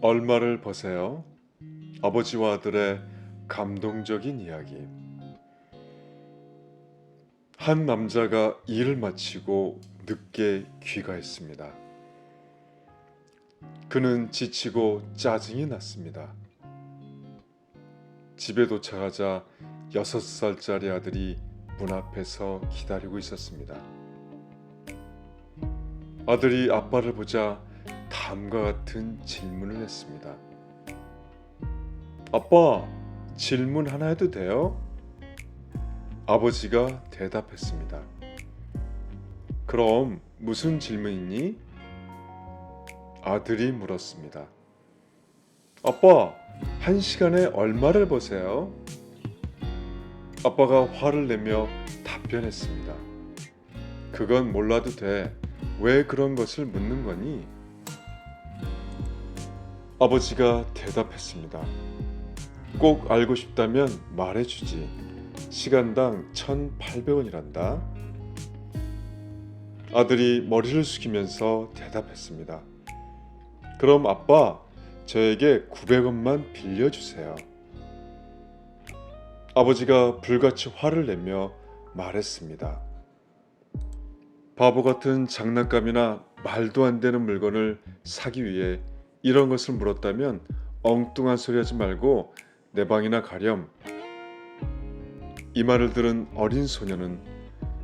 얼마를 버세요? 아버지와 아들의 감동적인 이야기. 한 남자가 일을 마치고 늦게 귀가했습니다. 그는 지치고 짜증이 났습니다. 집에 도착하자 6살짜리 아들이 문 앞에서 기다리고 있었습니다. 아들이 아빠를 보자 다음과 같은 질문을 했습니다. 아빠, 질문 하나 해도 돼요? 아버지가 대답했습니다. 그럼 무슨 질문이니? 아들이 물었습니다. 아빠, 한 시간에 얼마를 버세요? 아빠가 화를 내며 답변했습니다. 그건 몰라도 돼. 왜 그런 것을 묻는 거니? 아버지가 대답했습니다. 꼭 알고 싶다면 말해주지. 시간당 1,800원이란다. 아들이 머리를 숙이면서 대답했습니다. 그럼 아빠, 저에게 900원만 빌려주세요. 아버지가 불같이 화를 내며 말했습니다. 바보 같은 장난감이나 말도 안 되는 물건을 사기 위해 이런 것을 물었다면 엉뚱한 소리 하지 말고 내 방이나 가렴. 이 말을 들은 어린 소녀는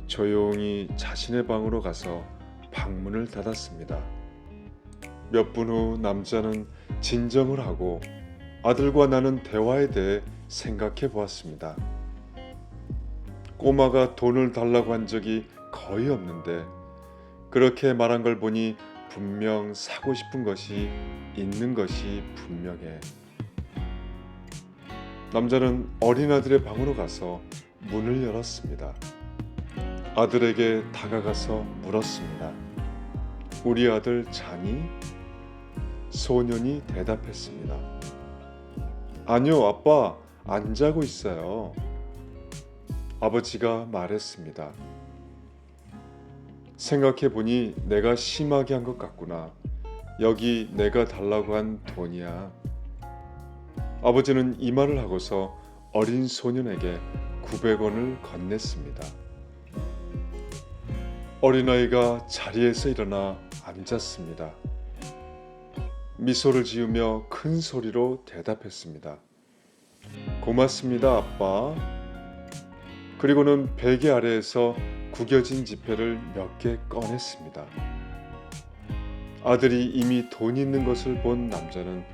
조용히 자신의 방으로 가서 방문을 닫았습니다. 몇 분 후 남자는 진정을 하고 아들과 나눈 대화에 대해 생각해 보았습니다. 꼬마가 돈을 달라고 한 적이 거의 없는데 그렇게 말한 걸 보니 분명 사고 싶은 것이 있는 것이 분명해. 남자는 어린 아들의 방으로 가서 문을 열었습니다. 아들에게 다가가서 물었습니다. 우리 아들 자니? 소년이 대답했습니다. 아니요, 아빠, 안 자고 있어요. 아버지가 말했습니다. 생각해보니 내가 심하게 한 것 같구나. 여기 내가 달라고 한 돈이야. 아버지는 이 말을 하고서 어린 소년에게 900원을 건넸습니다. 어린아이가 자리에서 일어나 앉았습니다. 미소를 지으며 큰 소리로 대답했습니다. 고맙습니다, 아빠. 그리고는 베개 아래에서 구겨진 지폐를 몇 개 꺼냈습니다. 아들이 이미 돈 있는 것을 본 남자는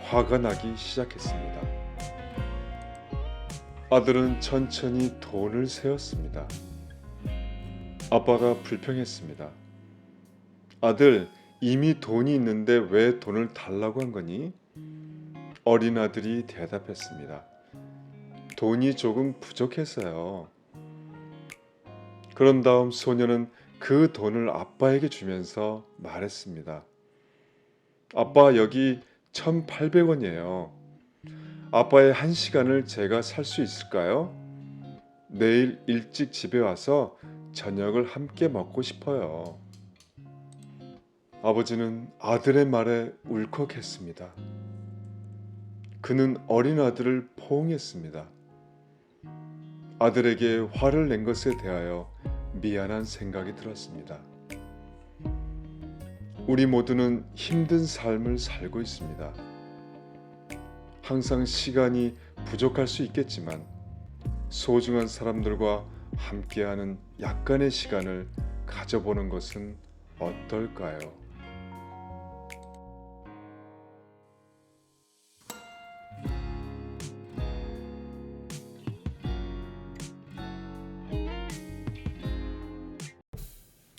화가 나기 시작했습니다. 아들은 천천히 돈을 세었습니다. 아빠가 불평했습니다. 아들, 이미 돈이 있는데 왜 돈을 달라고 한 거니? 어린 아들이 대답했습니다. 돈이 조금 부족해서요. 그런 다음 소녀는 그 돈을 아빠에게 주면서 말했습니다. 아빠, 여기 1,800원이에요. 아빠의 한 시간을 제가 살 수 있을까요? 내일 일찍 집에 와서 저녁을 함께 먹고 싶어요. 아버지는 아들의 말에 울컥했습니다. 그는 어린 아들을 포옹했습니다. 아들에게 화를 낸 것에 대하여 미안한 생각이 들었습니다. 우리 모두는 힘든 삶을 살고 있습니다. 항상 시간이 부족할 수 있겠지만 소중한 사람들과 함께하는 약간의 시간을 가져보는 것은 어떨까요?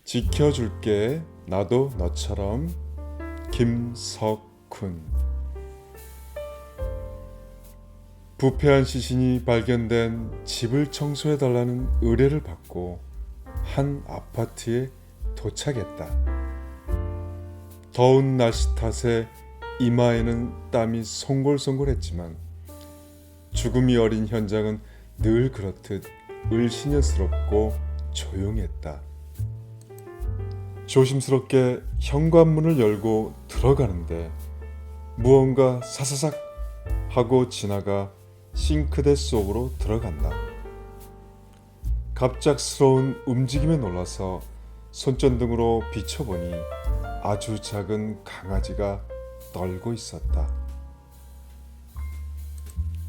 지켜줄게, 나도 너처럼. 김석훈. 부패한 시신이 발견된 집을 청소해달라는 의뢰를 받고 한 아파트에 도착했다. 더운 날씨 탓에 이마에는 땀이 송골송골했지만 죽음이 어린 현장은 늘 그렇듯 을씨년스럽고 조용했다. 조심스럽게 현관문을 열고 들어가는데 무언가 사사삭 하고 지나가 싱크대 속으로 들어간다. 갑작스러운 움직임에 놀라서 손전등으로 비춰보니 아주 작은 강아지가 떨고 있었다.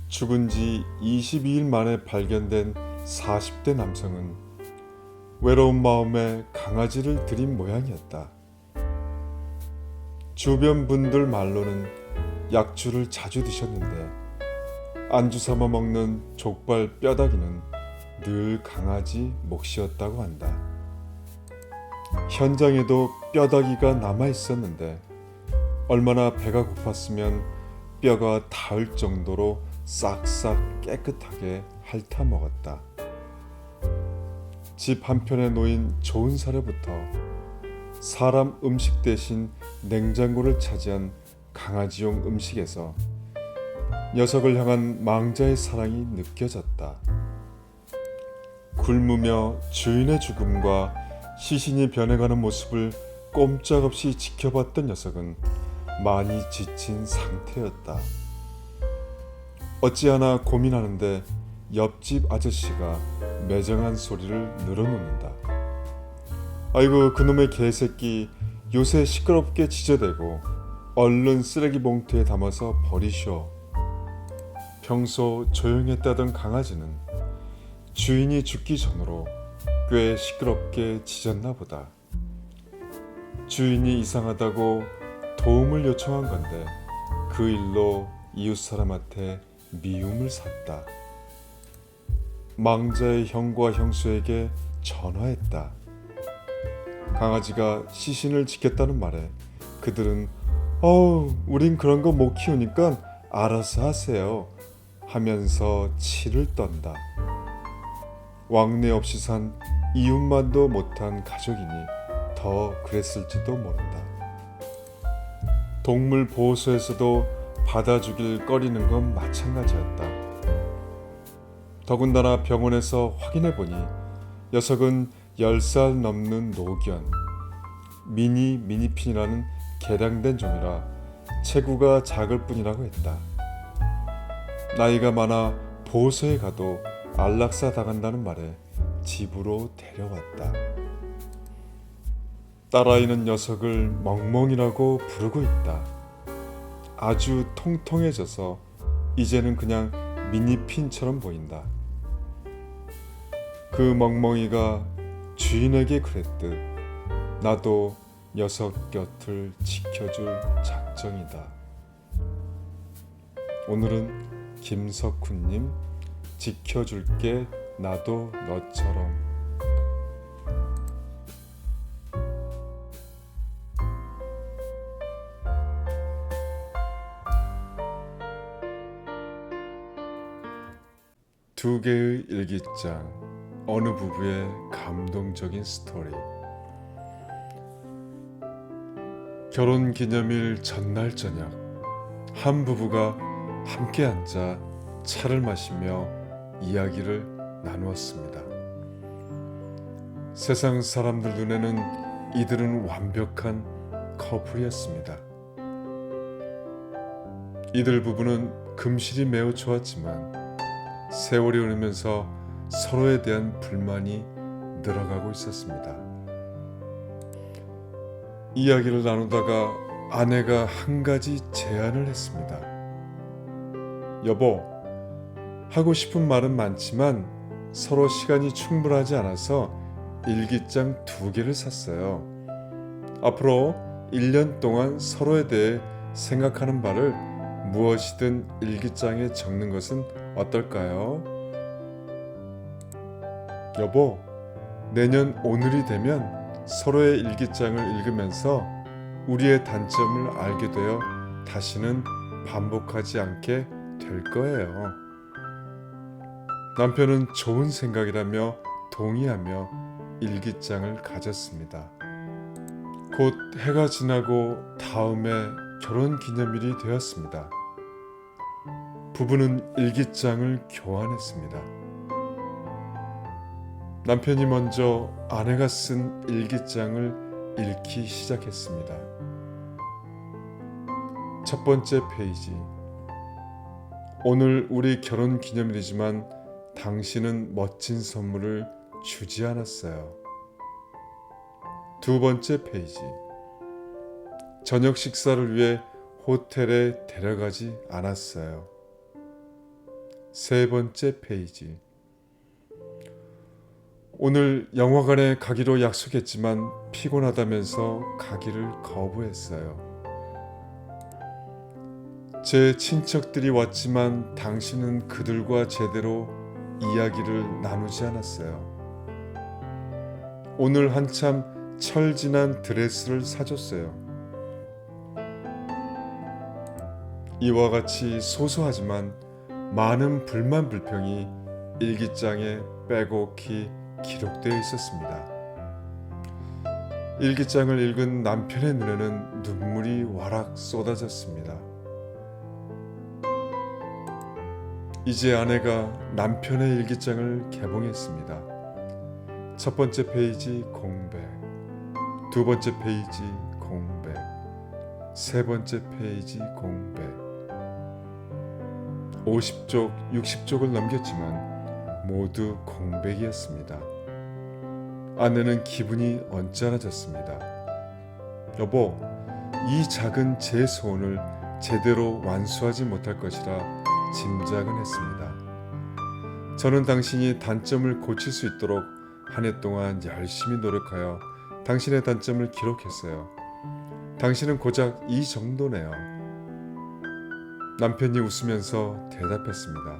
죽은 지 22일 만에 발견된 40대 남성은 외로운 마음에 강아지를 들인 모양이었다. 주변 분들 말로는 약주를 자주 드셨는데 안주 삼아 먹는 족발 뼈다귀는 늘 강아지 몫이었다고 한다. 현장에도 뼈다귀가 남아 있었는데 얼마나 배가 고팠으면 뼈가 닿을 정도로 싹싹 깨끗하게 핥아 먹었다. 집 한편에 놓인 좋은 사료부터 사람 음식 대신 냉장고를 차지한 강아지용 음식에서 녀석을 향한 망자의 사랑이 느껴졌다. 굶으며 주인의 죽음과 시신이 변해가는 모습을 꼼짝없이 지켜봤던 녀석은 많이 지친 상태였다. 어찌하나 고민하는데 옆집 아저씨가 매정한 소리를 늘어놓는다. 아이고 그놈의 개새끼 요새 시끄럽게 지저대고 얼른 쓰레기 봉투에 담아서 버리쇼. 평소 조용했다던 강아지는 주인이 죽기 전으로 꽤 시끄럽게 짖었나 보다. 주인이 이상하다고 도움을 요청한 건데 그 일로 이웃 사람한테 미움을 샀다. 망자의 형과 형수에게 전화했다. 강아지가 시신을 지켰다는 말에 그들은 우린 그런 거 못 키우니까 알아서 하세요 하면서 치를 떤다. 왕래 없이 산 이웃만도 못한 가족이니 더 그랬을지도 모른다. 동물 보호소에서도 받아주길 꺼리는 건 마찬가지였다. 더군다나 병원에서 확인해보니 녀석은 10살 넘는 노견, 미니핀이라는 개량된 종이라 체구가 작을 뿐이라고 했다. 나이가 많아 보호소에 가도 안락사 당한다는 말에 집으로 데려왔다. 딸아이는 녀석을 멍멍이라고 부르고 있다. 아주 통통해져서 이제는 그냥 미니핀처럼 보인다. 그 멍멍이가 주인에게 그랬듯 나도 녀석 곁을 지켜줄 작정이다. 오늘은 김석훈님 지켜줄게 나도 너처럼. 두 개의 일기장, 어느 부부의 감동적인 스토리. 결혼기념일 전날 저녁, 한 부부가 함께 앉아 차를 마시며 이야기를 나누었습니다. 세상 사람들 눈에는 이들은 완벽한 커플이었습니다. 이들 부부는 금실이 매우 좋았지만 세월이 흐르면서 서로에 대한 불만이 늘어가고 있었습니다. 이야기를 나누다가 아내가 한 가지 제안을 했습니다. 여보, 하고 싶은 말은 많지만 서로 시간이 충분하지 않아서 일기장 2개를 샀어요. 앞으로 1년 동안 서로에 대해 생각하는 바를 무엇이든 일기장에 적는 것은 어떨까요? 여보, 내년 오늘이 되면 서로의 일기장을 읽으면서 우리의 단점을 알게 되어 다시는 반복하지 않게 될 거예요. 남편은 좋은 생각이라며 동의하며 일기장을 가졌습니다. 곧 해가 지나고 다음해 결혼 기념일이 되었습니다. 부부는 일기장을 교환했습니다. 남편이 먼저 아내가 쓴 일기장을 읽기 시작했습니다. 첫 번째 페이지. 오늘 우리 결혼 기념일이지만 당신은 멋진 선물을 주지 않았어요. 두 번째 페이지. 저녁 식사를 위해 호텔에 데려가지 않았어요. 세 번째 페이지. 오늘 영화관에 가기로 약속했지만 피곤하다면서 가기를 거부했어요. 제 친척들이 왔지만 당신은 그들과 제대로 이야기를 나누지 않았어요. 오늘 한참 철진한 드레스를 사줬어요. 이와 같이 소소하지만 많은 불만 불평이 일기장에 빼곡히 기록되어 있었습니다. 일기장을 읽은 남편의 눈에는 눈물이 와락 쏟아졌습니다. 이제 아내가 남편의 일기장을 개봉했습니다. 첫 번째 페이지 공백, 두 번째 페이지 공백, 세 번째 페이지 공백. 50쪽, 60쪽을 넘겼지만 모두 공백이었습니다. 아내는 기분이 언짢아졌습니다. 여보, 이 작은 제 소원을 제대로 완수하지 못할 것이라 짐작은 했습니다. 저는 당신이 단점을 고칠 수 있도록 한 해 동안 열심히 노력하여 당신의 단점을 기록했어요. 당신은 고작 이 정도네요. 남편이 웃으면서 대답했습니다.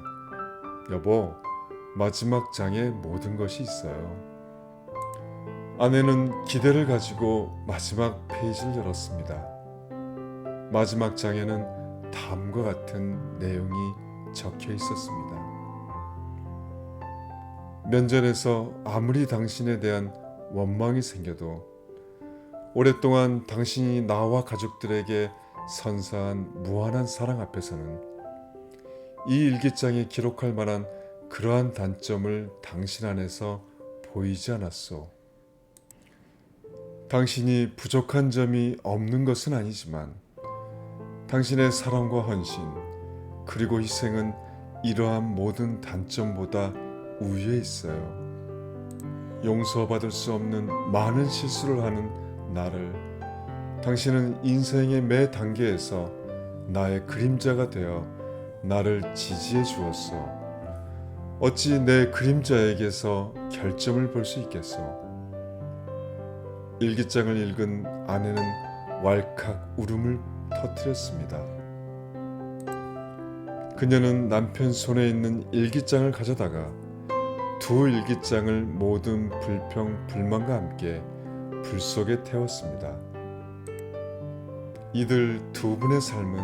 여보, 마지막 장에 모든 것이 있어요. 아내는 기대를 가지고 마지막 페이지를 열었습니다. 마지막 장에는 다음과 같은 내용이 적혀 있었습니다. 면전에서 아무리 당신에 대한 원망이 생겨도 오랫동안 당신이 나와 가족들에게 선사한 무한한 사랑 앞에서는 이 일기장에 기록할 만한 그러한 단점을 당신 안에서 보이지 않았소. 당신이 부족한 점이 없는 것은 아니지만 당신의 사랑과 헌신 그리고 희생은 이러한 모든 단점보다 우위에 있어요. 용서받을 수 없는 많은 실수를 하는 나를 당신은 인생의 매 단계에서 나의 그림자가 되어 나를 지지해 주었소. 어찌 내 그림자에게서 결점을 볼 수 있겠소. 일기장을 읽은 아내는 왈칵 울음을 터뜨렸습니다. 그녀는 남편 손에 있는 일기장을 가져다가 두 일기장을 모든 불평, 불만과 함께 불 속에 태웠습니다. 이들 두 분의 삶은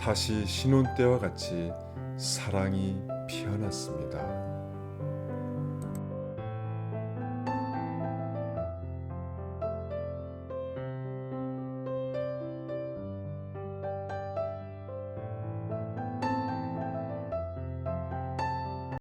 다시 신혼 때와 같이 사랑이 피어났습니다.